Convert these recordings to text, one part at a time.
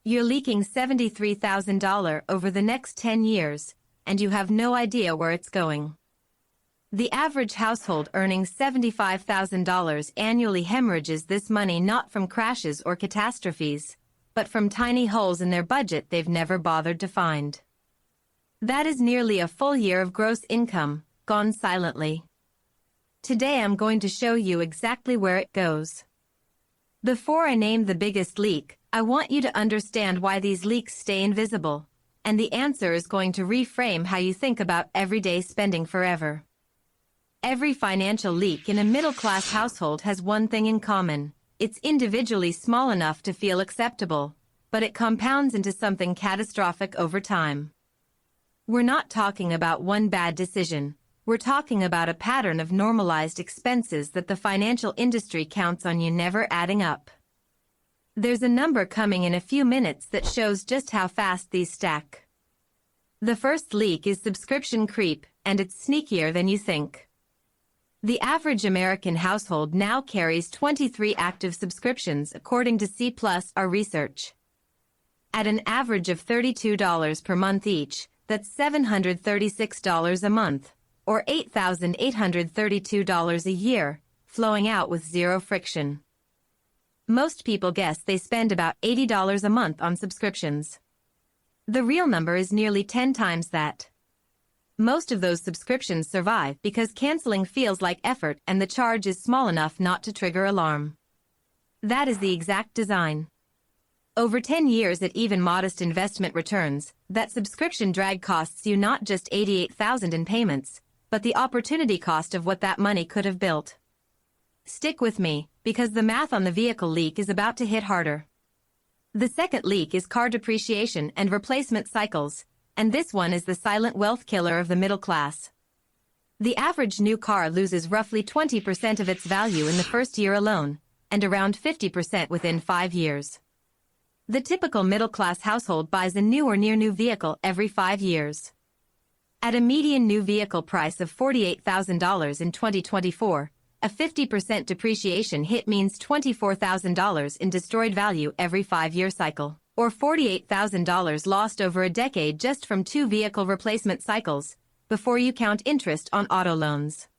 You're leaking $73,000 over the next 10 years, and you have no idea where it's going. The average household earning $75,000 annually hemorrhages this money not from crashes or catastrophes, but from tiny holes in their budget they've never bothered to find. That is nearly a full year of gross income, gone silently. Today I'm going to show you exactly where it goes. Before I name the biggest leak, I want you to understand why these leaks stay invisible, and the answer is going to reframe how you think about everyday spending forever. Every financial leak in a middle-class household has one thing in common. It's individually small enough to feel acceptable, but it compounds into something catastrophic over time. We're not talking about one bad decision. We're talking about a pattern of normalized expenses that the financial industry counts on you never adding up. There's a number coming in a few minutes that shows just how fast these stack. The first leak is subscription creep, and it's sneakier than you think. The average American household now carries 23 active subscriptions according to C+R research. At an average of $32 per month each, that's $736 a month, or $8,832 a year, flowing out with zero friction. Most people guess they spend about $80 a month on subscriptions. The real number is nearly 10 times that. Most of those subscriptions survive because canceling feels like effort and the charge is small enough not to trigger alarm. That is the exact design. Over 10 years at even modest investment returns, that subscription drag costs you not just $88,000 in payments, but the opportunity cost of what that money could have built. Stick with me, because the math on the vehicle leak is about to hit harder. The second leak is car depreciation and replacement cycles, and this one is the silent wealth killer of the middle class. The average new car loses roughly 20% of its value in the first year alone, and around 50% within 5 years. The typical middle-class household buys a new or near-new vehicle every 5 years. At a median new vehicle price of $48,000 in 2024, a 50% depreciation hit means $24,000 in destroyed value every 5-year cycle, or $48,000 lost over a decade just from 2 vehicle replacement cycles, before you count interest on auto loans.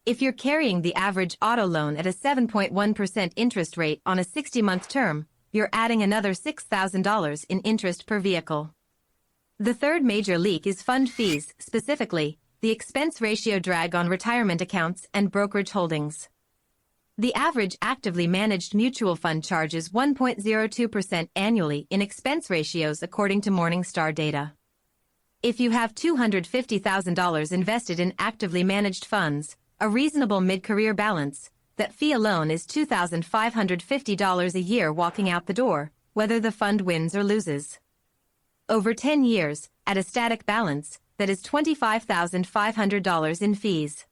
If you're carrying the average auto loan at a 7.1% interest rate on a 60-month term, you're adding another $6,000 in interest per vehicle. The third major leak is fund fees, specifically, the expense ratio drag on retirement accounts and brokerage holdings. The average actively managed mutual fund charges 1.02% annually in expense ratios according to Morningstar data. If you have $250,000 invested in actively managed funds, a reasonable mid-career balance, that fee alone is $2,550 a year walking out the door, whether the fund wins or loses. Over 10 years, at a static balance, that is $25,500 in fees.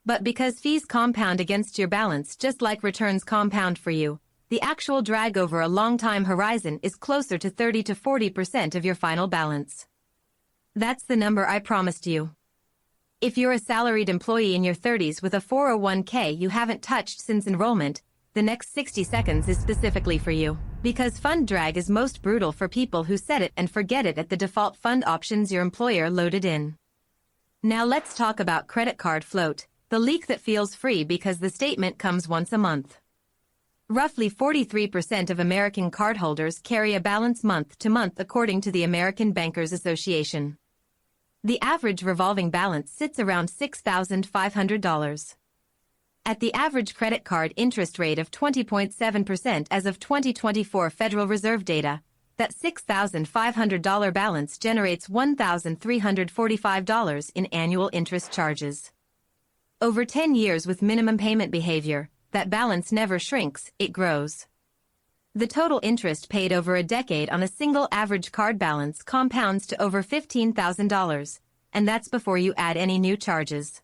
But because fees compound against your balance just like returns compound for you, the actual drag over a long time horizon is closer to 30 to 40% of your final balance. That's the number I promised you. If you're a salaried employee in your 30s with a 401k you haven't touched since enrollment, the next 60 seconds is specifically for you, because fund drag is most brutal for people who set it and forget it at the default fund options your employer loaded in. Now let's talk about credit card float, the leak that feels free because the statement comes once a month. Roughly 43% of American cardholders carry a balance month to month according to the American Bankers Association. The average revolving balance sits around $6,500. At the average credit card interest rate of 20.7% as of 2024 Federal Reserve data, that $6,500 balance generates $1,345 in annual interest charges. Over 10 years with minimum payment behavior, that balance never shrinks, it grows. The total interest paid over a decade on a single average card balance compounds to over $15,000, and that's before you add any new charges.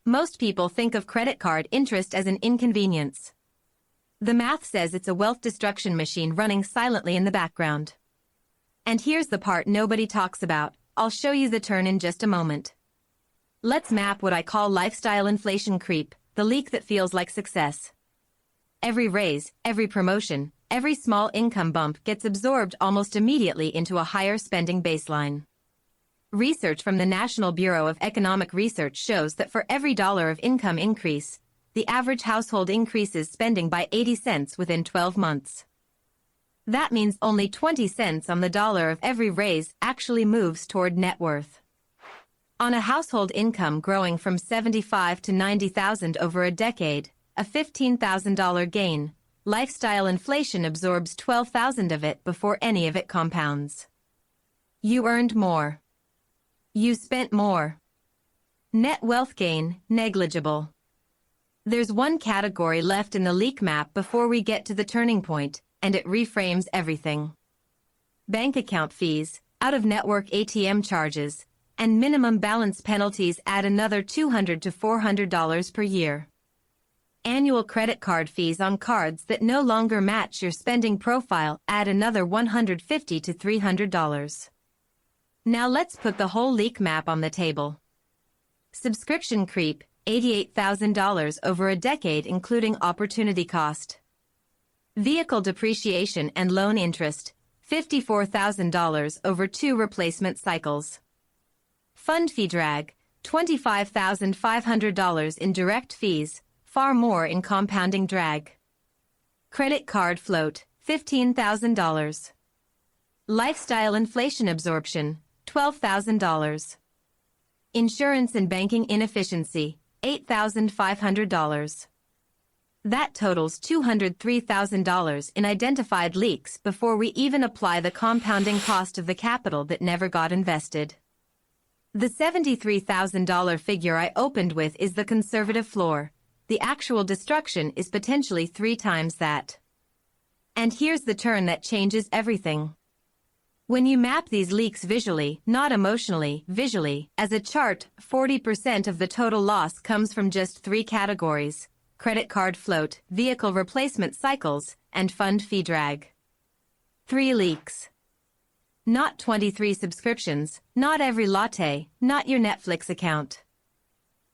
Most people think of credit card interest as an inconvenience. The math says it's a wealth destruction machine running silently in the background. And here's the part nobody talks about. I'll show you the turn in just a moment. Let's map what I call lifestyle inflation creep, the leak that feels like success. Every raise, every promotion, every small income bump gets absorbed almost immediately into a higher spending baseline. Research from the National Bureau of Economic Research shows that for every dollar of income increase, the average household increases spending by 80 cents within 12 months. That means only 20 cents on the dollar of every raise actually moves toward net worth. On a household income growing from $75,000 to $90,000 over a decade, a $15,000 gain, lifestyle inflation absorbs $12,000 of it before any of it compounds. You earned more. You spent more. Net wealth gain, negligible. There's one category left in the leak map before we get to the turning point, and it reframes everything. Bank account fees, out-of-network ATM charges, and minimum balance penalties add another $200 to $400 per year. Annual credit card fees on cards that no longer match your spending profile add another $150 to $300. Now let's put the whole leak map on the table. Subscription creep, $88,000 over a decade including opportunity cost. Vehicle depreciation and loan interest, $54,000 over 2 replacement cycles. Fund fee drag, $25,500 in direct fees, far more in compounding drag. Credit card float, $15,000. Lifestyle inflation absorption, $12,000. Insurance and banking inefficiency, $8,500. That totals $203,000 in identified leaks before we even apply the compounding cost of the capital that never got invested. The $73,000 figure I opened with is the conservative floor. The actual destruction is potentially 3 times that. And here's the turn that changes everything. When you map these leaks visually, not emotionally, visually, as a chart, 40% of the total loss comes from just 3 categories: credit card float, vehicle replacement cycles, and fund fee drag. 3 leaks. Not 23 subscriptions, not every latte, not your Netflix account.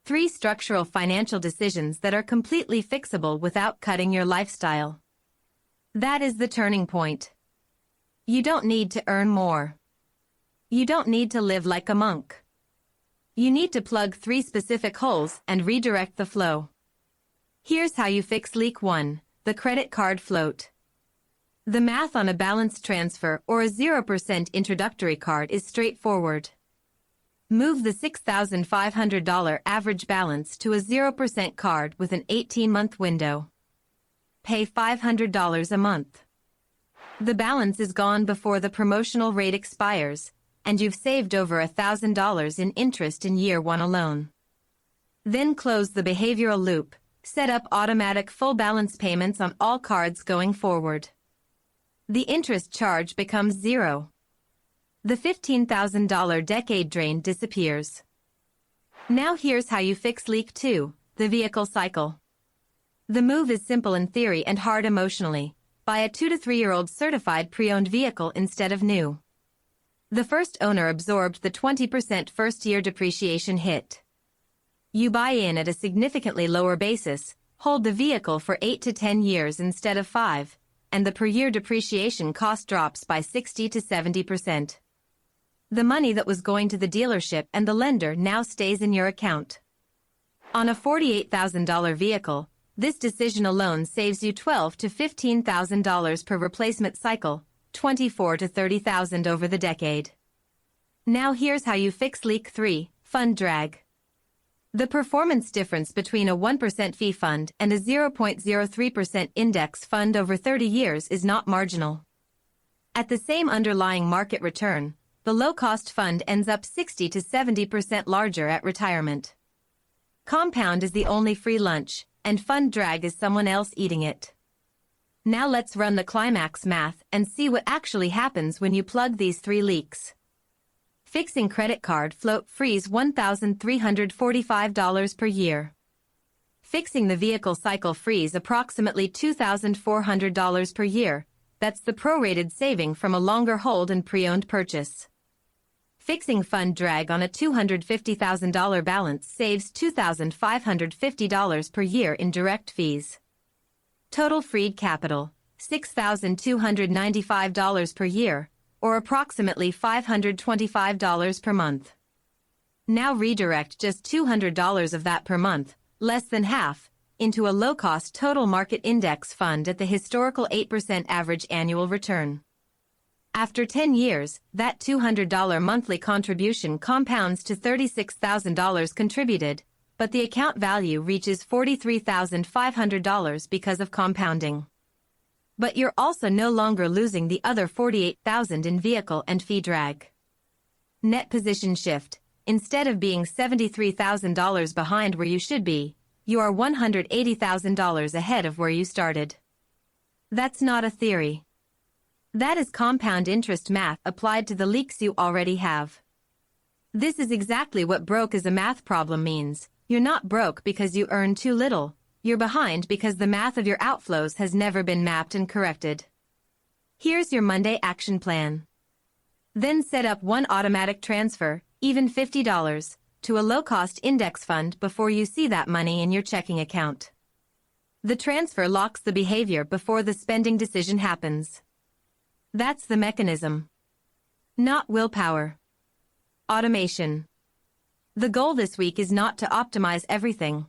3 structural financial decisions that are completely fixable without cutting your lifestyle. That is the turning point. You don't need to earn more. You don't need to live like a monk. You need to plug 3 specific holes and redirect the flow. Here's how you fix leak 1, the credit card float. The math on a balance transfer or a 0% introductory card is straightforward. Move the $6,500 average balance to a 0% card with an 18-month window. Pay $500 a month. The balance is gone before the promotional rate expires, and you've saved over $1,000 in interest in year 1 alone. Then close the behavioral loop, set up automatic full balance payments on all cards going forward. The interest charge becomes 0. The $15,000 decade drain disappears. Now here's how you fix leak 2, the vehicle cycle. The move is simple in theory and hard emotionally. Buy a 2 to 3-year-old certified pre-owned vehicle instead of new. The first owner absorbed the 20% first-year depreciation hit. You buy in at a significantly lower basis, hold the vehicle for 8 to 10 years instead of 5, and the per-year depreciation cost drops by 60 to 70%. The money that was going to the dealership and the lender now stays in your account. On a $48,000 vehicle, this decision alone saves you $12,000 to $15,000 per replacement cycle, $24,000 to $30,000 over the decade. Now here's how you fix leak 3, fund drag. The performance difference between a 1% fee fund and a 0.03% index fund over 30 years is not marginal. At the same underlying market return, the low-cost fund ends up 60 to 70% larger at retirement. Compound is the only free lunch, and fund drag is someone else eating it. Now let's run the Climax math and see what actually happens when you plug these 3 leaks. Fixing credit card float frees $1,345 per year. Fixing the vehicle cycle frees approximately $2,400 per year. That's the prorated saving from a longer hold and pre-owned purchase. Fixing fund drag on a $250,000 balance saves $2,550 per year in direct fees. Total freed capital, $6,295 per year, or approximately $525 per month. Now redirect just $200 of that per month, less than half, into a low-cost total market index fund at the historical 8% average annual return. After 10 years, that $200 monthly contribution compounds to $36,000 contributed, but the account value reaches $43,500 because of compounding. But you're also no longer losing the other $48,000 in vehicle and fee drag. Net position shift. Instead of being $73,000 behind where you should be, you are $180,000 ahead of where you started. That's not a theory. That is compound interest math applied to the leaks you already have. This is exactly what broke as a math problem means. You're not broke because you earn too little. You're behind because the math of your outflows has never been mapped and corrected. Here's your Monday action plan. Then set up one automatic transfer, even $50, to a low-cost index fund before you see that money in your checking account. The transfer locks the behavior before the spending decision happens. That's the mechanism. Not willpower. Automation. The goal this week is not to optimize everything.